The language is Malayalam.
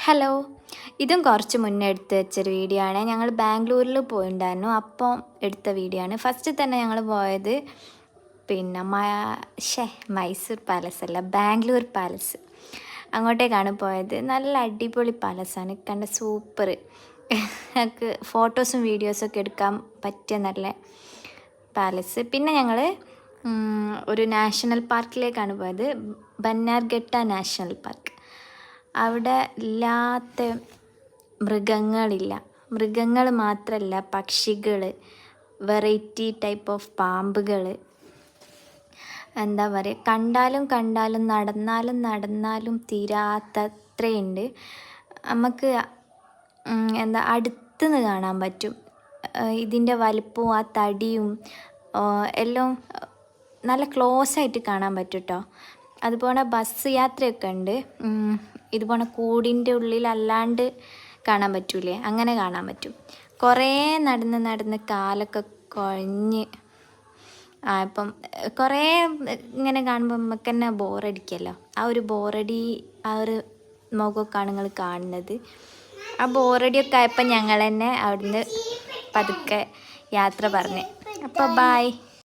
ഹലോ, ഇതും കുറച്ച് മുന്നേ എടുത്ത് വെച്ചൊരു വീഡിയോ ആണ്. ഞങ്ങൾ ബാംഗ്ലൂരിൽ പോയിട്ടുണ്ടായിരുന്നു, അപ്പം എടുത്ത വീഡിയോ ആണ്. ഫസ്റ്റ് തന്നെ ഞങ്ങൾ പോയത് പിന്നെ മൈസൂർ പാലസ് അല്ല, ബാംഗ്ലൂർ പാലസ്. അങ്ങോട്ടേക്കാണ് പോയത്. നല്ല അടിപൊളി പാലസാണ്, കണ്ട സൂപ്പർ. ഞങ്ങൾക്ക് ഫോട്ടോസും വീഡിയോസൊക്കെ എടുക്കാൻ പറ്റിയ നല്ല പാലസ്. പിന്നെ ഞങ്ങൾ ഒരു നാഷണൽ പാർക്കിലേക്കാണ് പോയത്, ബന്നാർഘട്ട നാഷണൽ പാർക്ക്. അവിടെ ഇല്ലാത്ത മൃഗങ്ങളില്ല. മൃഗങ്ങൾ മാത്രമല്ല, പക്ഷികൾ, വെറൈറ്റി ടൈപ്പ് ഓഫ് പാമ്പുകൾ, എന്താ പറയുക, കണ്ടാലും നടന്നാലും തീരാത്തത്രയുണ്ട്. നമുക്ക് അടുത്തുനിന്ന് കാണാൻ പറ്റും. ഇതിൻ്റെ വലിപ്പവും ആ തടിയും എല്ലാം നല്ല ക്ലോസ് ആയിട്ട് കാണാൻ പറ്റും കേട്ടോ. അതുപോലെ ബസ് യാത്രയൊക്കെ ഉണ്ട്. ഇതുപോലെ കൂടിൻ്റെ ഉള്ളിലല്ലാണ്ട് കാണാൻ പറ്റൂലേ, അങ്ങനെ കാണാൻ പറ്റും. കുറേ നടന്ന് കാലൊക്കെ കുഴഞ്ഞ് ഇപ്പം കുറേ ഇങ്ങനെ കാണുമ്പോൾ നമുക്ക് തന്നെ ബോറടിക്കുമല്ലോ. ആ ഒരു ബോറടി, ആ ഒരു മുഖമൊക്കെയാണ് നിങ്ങൾ കാണുന്നത്. ആ ബോറടിയൊക്കെ ആയപ്പോൾ ഞങ്ങൾ തന്നെ അവിടുന്ന് പതുക്കെ യാത്ര പറഞ്ഞ്. അപ്പോൾ ബായ്.